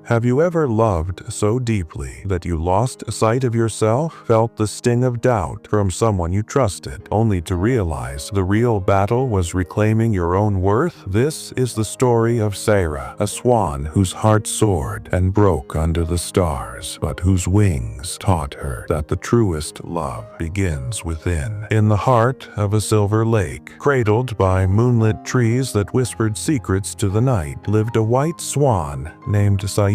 Have you ever loved so deeply that you lost sight of yourself, felt the sting of doubt from someone you trusted, only to realize the real battle was reclaiming your own worth? This is the story of Sarah, a swan whose heart soared and broke under the stars, but whose wings taught her that the truest love begins within. In the heart of a silver lake, cradled by moonlit trees that whispered secrets to the night, lived a white swan named Sayira.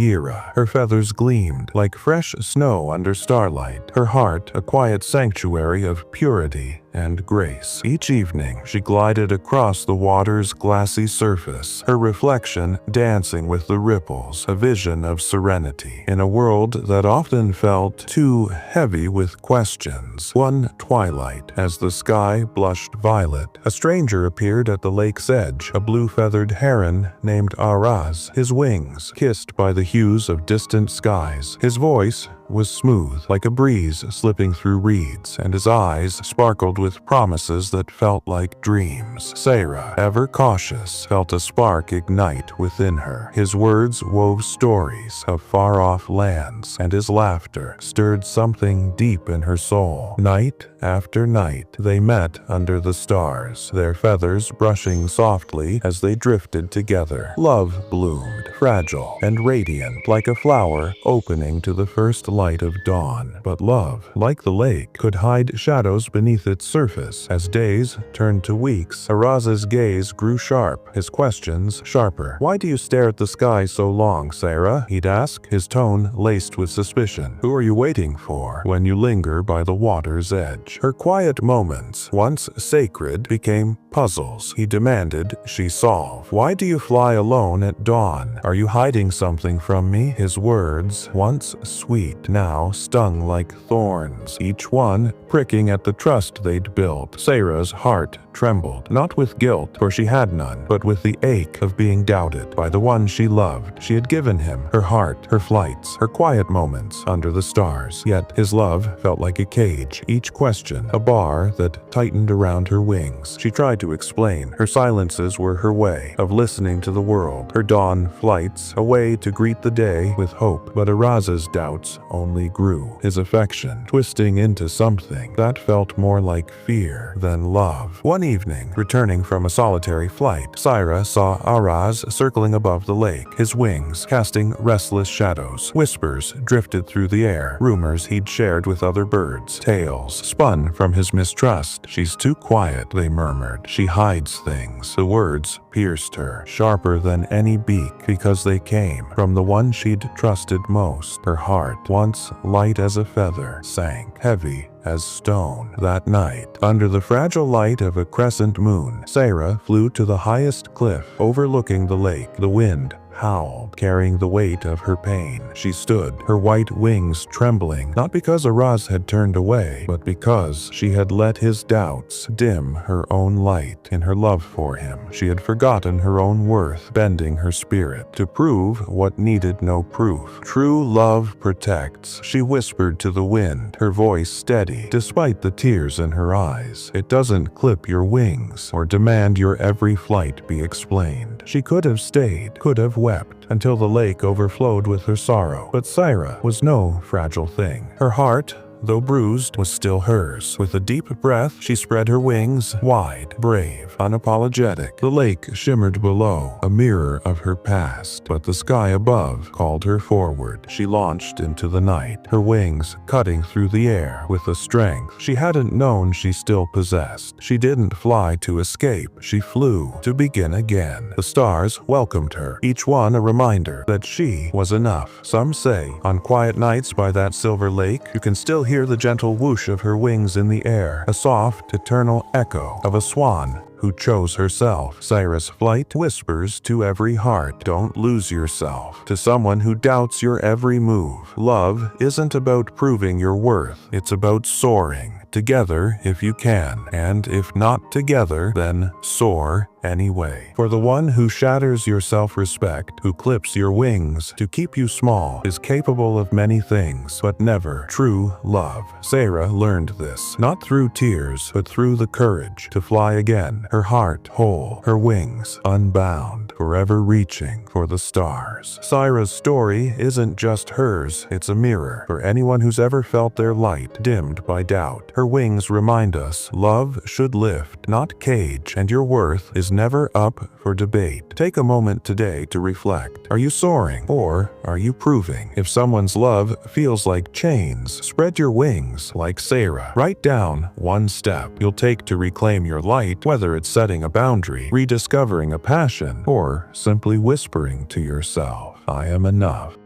Her feathers gleamed like fresh snow under starlight, her heart a quiet sanctuary of purity and grace. Each evening, she glided across the water's glassy surface, her reflection dancing with the ripples, a vision of serenity in a world that often felt too heavy with questions. One twilight, as the sky blushed violet, a stranger appeared at the lake's edge, a blue-feathered heron named Araz, his wings kissed by the hues of distant skies. His voice was smooth, like a breeze slipping through reeds, and his eyes sparkled with promises that felt like dreams. Sarah, ever cautious, felt a spark ignite within her. His words wove stories of far-off lands, and his laughter stirred something deep in her soul. Night after night, they met under the stars, their feathers brushing softly as they drifted together. Love bloomed, fragile and radiant, like a flower opening to the first light of dawn. But love, like the lake, could hide shadows beneath its surface. As days turned to weeks, Araz's gaze grew sharp, his questions sharper. "Why do you stare at the sky so long, Sarah?" he'd ask, his tone laced with suspicion. "Who are you waiting for when you linger by the water's edge?" Her quiet moments, once sacred, became puzzles he demanded she solve. "Why do you fly alone at dawn? Are you hiding something from me?" His words, once sweet, now stung like thorns, each one pricking at the trust they'd built. Sarah's heart trembled, not with guilt, for she had none, but with the ache of being doubted by the one she loved. She had given him her heart, her flights, her quiet moments under the stars. Yet his love felt like a cage, each question a bar that tightened around her wings. She tried to explain. Her silences were her way of listening to the world, her dawn flights a way to greet the day with hope. But Araz's doubts only grew, his affection twisting into something that felt more like fear than love. One evening, returning from a solitary flight, Sarah saw Araz circling above the lake, his wings casting restless shadows. Whispers drifted through the air, rumors he'd shared with other birds, tales spun from his mistrust. "She's too quiet," they murmured. "She hides things." The words pierced her, sharper than any beak, because they came from the one she'd trusted most. Her heart, once light as a feather, sank, heavy as stone. That night, under the fragile light of a crescent moon, Sarah flew to the highest cliff overlooking the lake. The wind howled, carrying the weight of her pain. She stood, her white wings trembling, not because Araz had turned away, but because she had let his doubts dim her own light. In her love for him, she had forgotten her own worth, bending her spirit to prove what needed no proof. "True love protects," she whispered to the wind, her voice steady despite the tears in her eyes. "It doesn't clip your wings or demand your every flight be explained." She could have stayed, could have wept until the lake overflowed with her sorrow. But Sarah was no fragile thing. Her heart, though bruised, was still hers. With a deep breath, she spread her wings wide, brave, unapologetic. The lake shimmered below, a mirror of her past, but the sky above called her forward. She launched into the night, her wings cutting through the air with a strength she hadn't known she still possessed. She didn't fly to escape, she flew to begin again. The stars welcomed her, each one a reminder that she was enough. Some say, on quiet nights by that silver lake, you can still hear the gentle whoosh of her wings in the air, a soft, eternal echo of a swan who chose herself. Sarah's flight whispers to every heart, don't lose yourself. To someone who doubts your every move, love isn't about proving your worth, it's about soaring. Together if you can, and if not together, then soar anyway. For the one who shatters your self-respect, who clips your wings to keep you small, is capable of many things, but never true love. Sarah learned this, not through tears, but through the courage to fly again, her heart whole, her wings unbound, forever reaching for the stars. Sarah's story isn't just hers, it's a mirror for anyone who's ever felt their light dimmed by doubt. Her wings remind us love should lift, not cage, and your worth is never up for debate. Take a moment today to reflect. Are you soaring, or are you proving? If someone's love feels like chains, spread your wings like Sarah. Write down one step you'll take to reclaim your light, whether it's setting a boundary, rediscovering a passion, or simply whispering to yourself, I am enough.